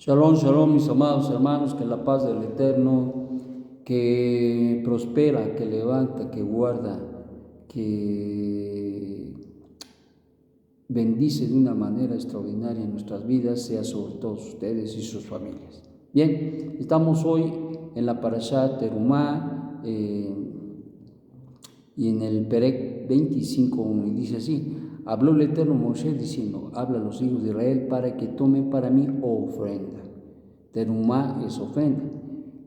Shalom, shalom, mis amados hermanos, que la paz del Eterno, que prospera, que levanta, que guarda, que bendice de una manera extraordinaria en nuestras vidas, sea sobre todos ustedes y sus familias. Bien, estamos hoy en la Parashat Terumá y en el Perek 25, y dice así: habló el Eterno a Moshe diciendo: habla a los hijos de Israel para que tomen para mí ofrenda. Terumá es ofrenda.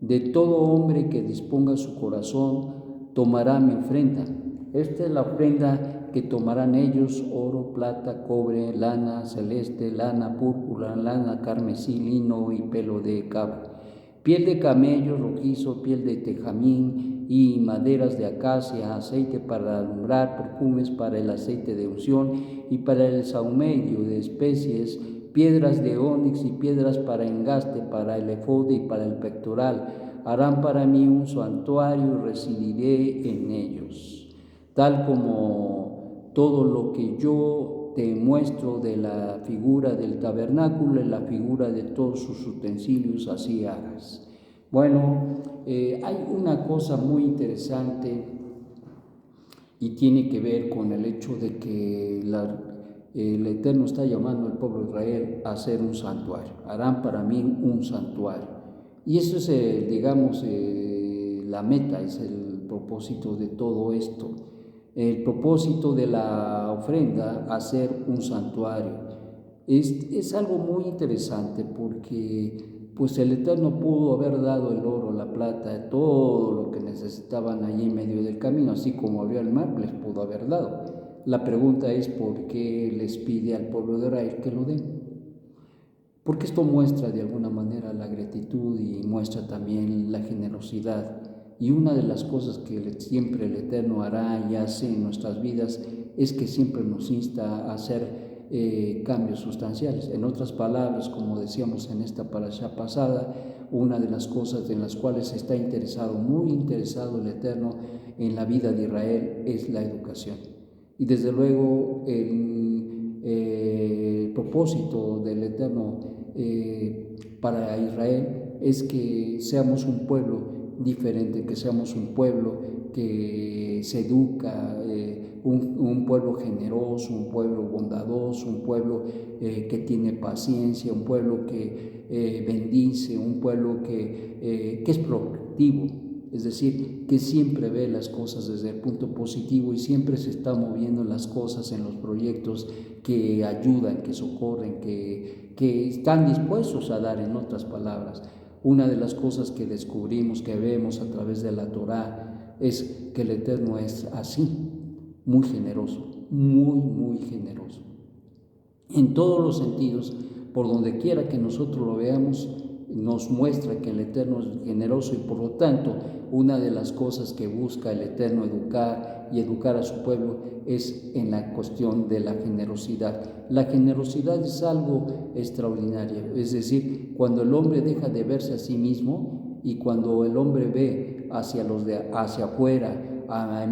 De todo hombre que disponga su corazón tomará mi ofrenda. Esta es la ofrenda que tomarán ellos: oro, plata, cobre, lana celeste, lana púrpura, lana carmesí, lino y pelo de cabra, piel de camello rojizo, piel de tejamín y maderas de acacia, aceite para alumbrar, perfumes para el aceite de unción y para el sahumerio de especies, piedras de ónix y piedras para engaste, para el efod y para el pectoral. Harán para mí un santuario y residiré en ellos. Tal como todo lo que yo te muestro de la figura del tabernáculo y la figura de todos sus utensilios, así hagas. Bueno, hay una cosa muy interesante y tiene que ver con el hecho de que el Eterno está llamando al pueblo de Israel a hacer un santuario. Harán para mí un santuario. Y eso es, la meta, es el propósito de todo esto. El propósito de la ofrenda, hacer un santuario. Es algo muy interesante porque pues el Eterno pudo haber dado el oro, la plata, todo lo que necesitaban allí en medio del camino, así como abrió el mar, les pudo haber dado. La pregunta es: ¿por qué les pide al pueblo de Israel que lo den? Porque esto muestra de alguna manera la gratitud y muestra también la generosidad. Y una de las cosas que siempre el Eterno hará y hace en nuestras vidas es que siempre nos insta a hacer cambios sustanciales. En otras palabras, como decíamos en esta parashá pasada, una de las cosas en las cuales está muy interesado el Eterno en la vida de Israel es la educación. Y desde luego el propósito del Eterno para Israel es que seamos un pueblo diferente, que seamos un pueblo que se educa, un pueblo generoso, un pueblo bondadoso, un pueblo que tiene paciencia, un pueblo que bendice, un pueblo que es proactivo, es decir, que siempre ve las cosas desde el punto positivo y siempre se está moviendo las cosas en los proyectos que ayudan, que socorren, que están dispuestos a dar, en otras palabras. Una de las cosas que descubrimos, que vemos a través de la Torá, es que el Eterno es así, muy generoso, muy generoso. En todos los sentidos, por donde quiera que nosotros lo veamos, nos muestra que el Eterno es generoso y por lo tanto una de las cosas que busca el Eterno educar a su pueblo es en la cuestión de la generosidad. La generosidad es algo extraordinario, es decir, cuando el hombre deja de verse a sí mismo y cuando el hombre ve hacia afuera,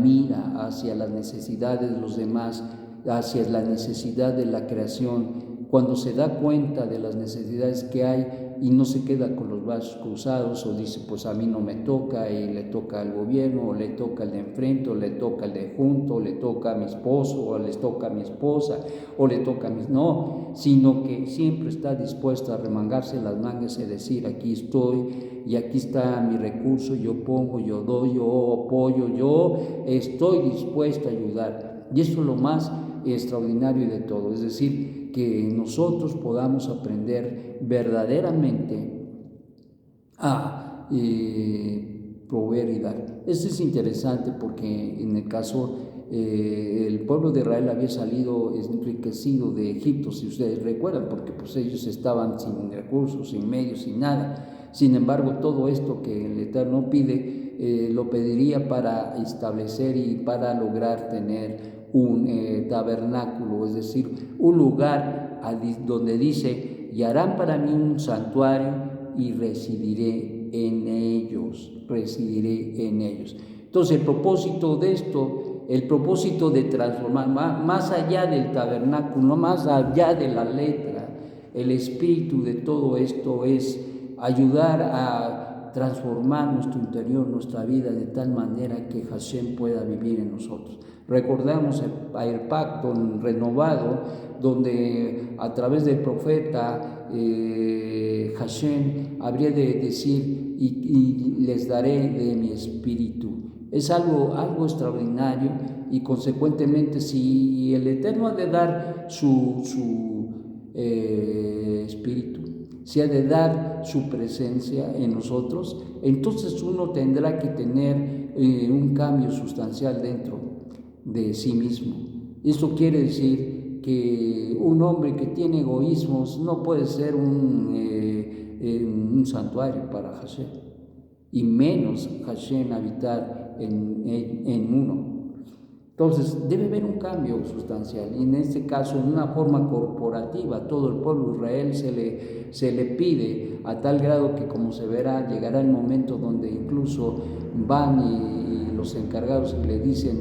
mira hacia las necesidades de los demás, hacia la necesidad de la creación, cuando se da cuenta de las necesidades que hay y no se queda con los brazos cruzados o dice: pues a mí no me toca, y le toca al gobierno, o le toca al de enfrente, o le toca al de junto, o le toca a mi esposo, o les toca a mi esposa, o le toca a mis... No, sino que siempre está dispuesto a remangarse las mangas y decir: aquí estoy y aquí está mi recurso, yo pongo, yo doy, yo apoyo, yo estoy dispuesto a ayudar. Y eso es lo más extraordinario de todo, es decir, que nosotros podamos aprender verdaderamente a proveer y dar. Esto es interesante porque en el caso el pueblo de Israel había salido enriquecido de Egipto, si ustedes recuerdan, porque pues ellos estaban sin recursos, sin medios, sin nada. Sin embargo, todo esto que el Eterno pide, lo pediría para establecer y para lograr tener un tabernáculo, es decir, un lugar donde dice: y harán para mí un santuario y residiré en ellos. Entonces el propósito de esto, el propósito de transformar, más allá del tabernáculo, más allá de la letra, El espíritu de todo esto es ayudar a transformar nuestro interior, nuestra vida, de tal manera que Hashem pueda vivir en nosotros. Recordamos el pacto renovado, donde a través del profeta Hashem habría de decir, y les daré de mi espíritu. Es algo extraordinario, y consecuentemente, si el Eterno ha de dar su espíritu, si ha de dar su presencia en nosotros, entonces uno tendrá que tener un cambio sustancial dentro de sí mismo. Esto quiere decir que un hombre que tiene egoísmos no puede ser un santuario para Hashem, y menos Hashem habitar en uno. Entonces debe haber un cambio sustancial, y en este caso en una forma corporativa. Todo el pueblo de Israel se le pide, a tal grado que, como se verá, llegará el momento donde incluso van y los encargados le dicen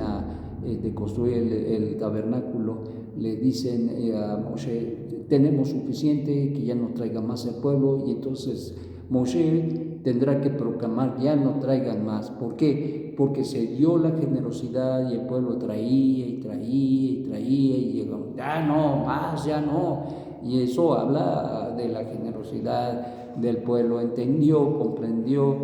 de construir el tabernáculo, le dicen a Moshe: tenemos suficiente, que ya no traiga más el pueblo. Y entonces Moshe tendrá que proclamar: ya no traigan más. ¿Por qué? Porque se dio la generosidad, y el pueblo traía y llegó: ya no, más, ya no. Y eso habla de la generosidad del pueblo. Entendió, comprendió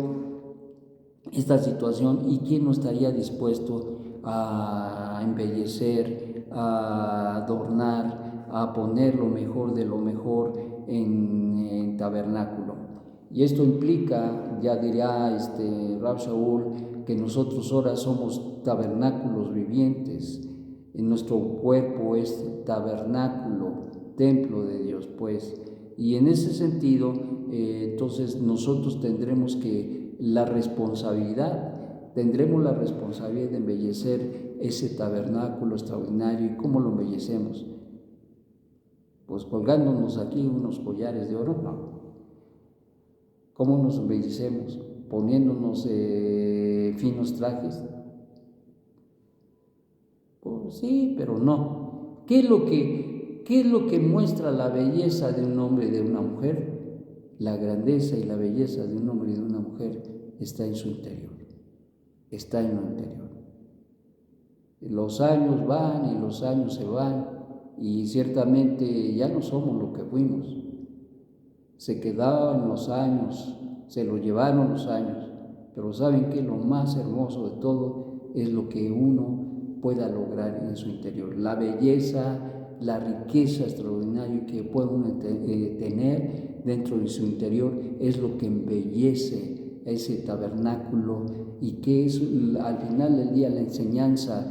esta situación, y quién no estaría dispuesto a embellecer, a adornar, a poner lo mejor de lo mejor en tabernáculo. Y esto implica, ya dirá Rav Shaul, que nosotros ahora somos tabernáculos vivientes. En nuestro cuerpo es tabernáculo, templo de Dios, pues. Y en ese sentido, entonces nosotros tendremos la responsabilidad de embellecer ese tabernáculo extraordinario. ¿Y cómo lo embellecemos? Pues colgándonos aquí unos collares de oro, no. ¿Cómo nos embellecemos? Poniéndonos finos trajes. Pues sí, pero no. ¿Qué es lo que muestra la belleza de un hombre y de una mujer? La grandeza y la belleza de un hombre y de una mujer está en su interior, está en lo interior. Los años van y los años se van, y ciertamente ya no somos lo que fuimos. Se quedaban los años, se lo llevaron los años, pero ¿saben qué? Lo más hermoso de todo es lo que uno pueda lograr en su interior. La belleza, la riqueza extraordinaria que puede uno tener dentro de su interior es lo que embellece ese tabernáculo, y que es al final del día la enseñanza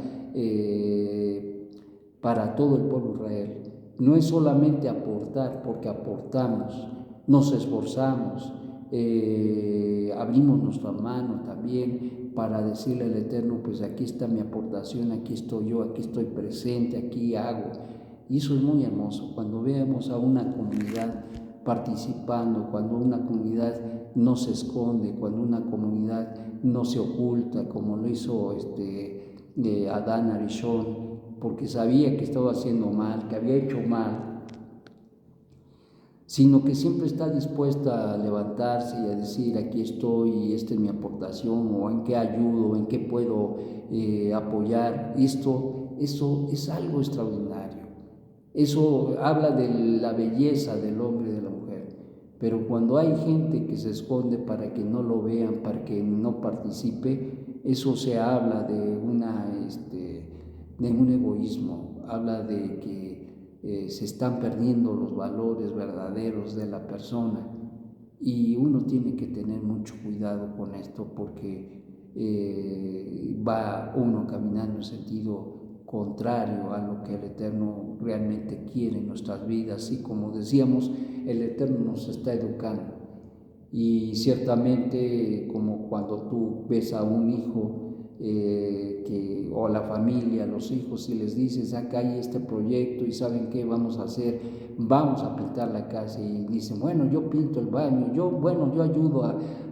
para todo el pueblo de Israel. No es solamente aportar, porque aportamos, nos esforzamos, abrimos nuestra mano también para decirle al Eterno: pues aquí está mi aportación, aquí estoy yo, aquí estoy presente, aquí hago. Y eso es muy hermoso, cuando veamos a una comunidad participando, cuando una comunidad no se esconde, cuando una comunidad no se oculta, como lo hizo Adán Arishon, porque sabía que estaba haciendo mal, que había hecho mal, sino que siempre está dispuesta a levantarse y a decir: aquí estoy, y esta es mi aportación, o en qué ayudo, en qué puedo apoyar. Eso es algo extraordinario. Eso habla de la belleza del hombre y de la mujer. Pero cuando hay gente que se esconde para que no lo vean, para que no participe, eso se habla de un egoísmo, habla de que se están perdiendo los valores verdaderos de la persona. Y uno tiene que tener mucho cuidado con esto, porque va uno caminando en sentido contrario a lo que el Eterno realmente quiere en nuestras vidas. Y como decíamos, el Eterno nos está educando, y ciertamente, como cuando tú ves a un hijo o a la familia, a los hijos, y les dices: acá hay este proyecto, y ¿saben qué vamos a hacer? Vamos a pintar la casa. Y dicen: bueno, yo pinto el baño, yo ayudo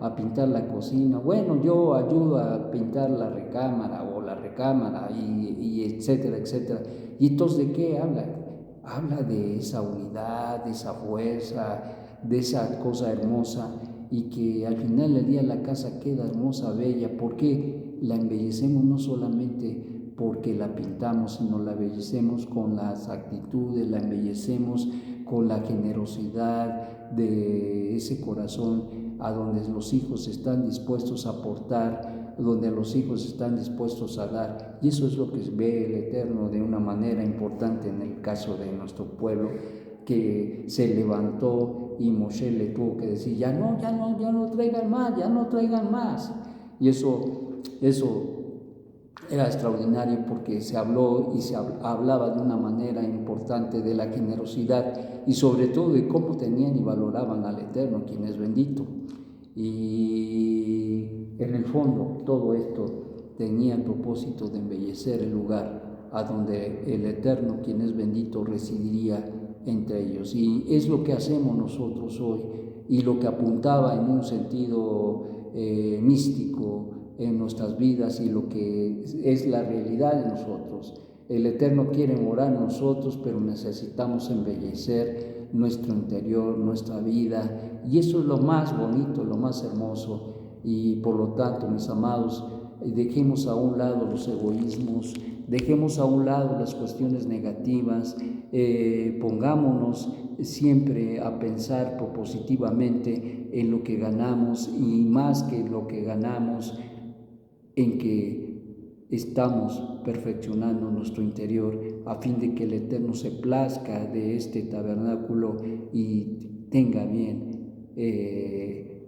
a pintar la cocina, bueno, yo ayudo a pintar la recámara, y etcétera, etcétera. ¿Y entonces de qué hablan? habla de esa unidad, de esa fuerza, de esa cosa hermosa, y que al final del día la casa queda hermosa, bella, porque la embellecemos no solamente porque la pintamos, sino la embellecemos con las actitudes, la embellecemos con la generosidad de ese corazón a donde los hijos están dispuestos a aportar, donde los hijos están dispuestos a dar. Y eso es lo que ve el Eterno de una manera importante en el caso de nuestro pueblo, que se levantó y Moshe le tuvo que decir, ya no traigan más. Y eso era extraordinario, porque se habló y se hablaba de una manera importante de la generosidad y sobre todo de cómo tenían y valoraban al Eterno, quien es bendito. Y en el fondo todo esto tenía el propósito de embellecer el lugar a donde el Eterno, quien es bendito, residiría entre ellos. Y es lo que hacemos nosotros hoy, y lo que apuntaba en un sentido místico en nuestras vidas, y lo que es la realidad de nosotros. El Eterno quiere morar en nosotros, pero necesitamos embellecer nuestro interior, nuestra vida, y eso es lo más bonito, lo más hermoso. Y por lo tanto, mis amados, dejemos a un lado los egoísmos, dejemos a un lado las cuestiones negativas, pongámonos siempre a pensar propositivamente en lo que ganamos, y más que lo que ganamos, en que estamos perfeccionando nuestro interior a fin de que el Eterno se plazca de este tabernáculo y tenga bien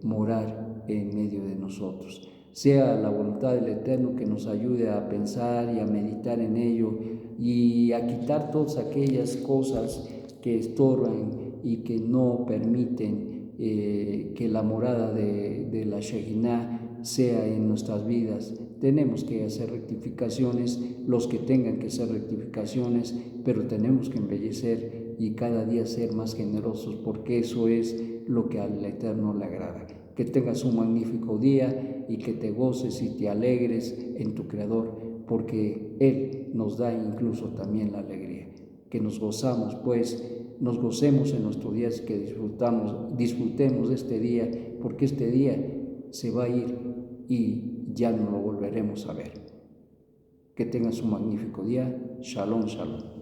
morar en medio de nosotros. Sea la voluntad del Eterno que nos ayude a pensar y a meditar en ello, y a quitar todas aquellas cosas que estorban y que no permiten que la morada de la Shejinah sea en nuestras vidas. Tenemos que hacer rectificaciones, los que tengan que hacer rectificaciones, pero tenemos que embellecer y cada día ser más generosos, porque eso es lo que al Eterno le agrada. Que tengas un magnífico día y que te goces y te alegres en tu Creador, porque Él nos da incluso también la alegría. Que nos gozamos, pues, nos gocemos en nuestros días, que disfrutemos de este día, porque este día se va a ir y ya no lo volveremos a ver. Que tengas un magnífico día. Shalom, shalom.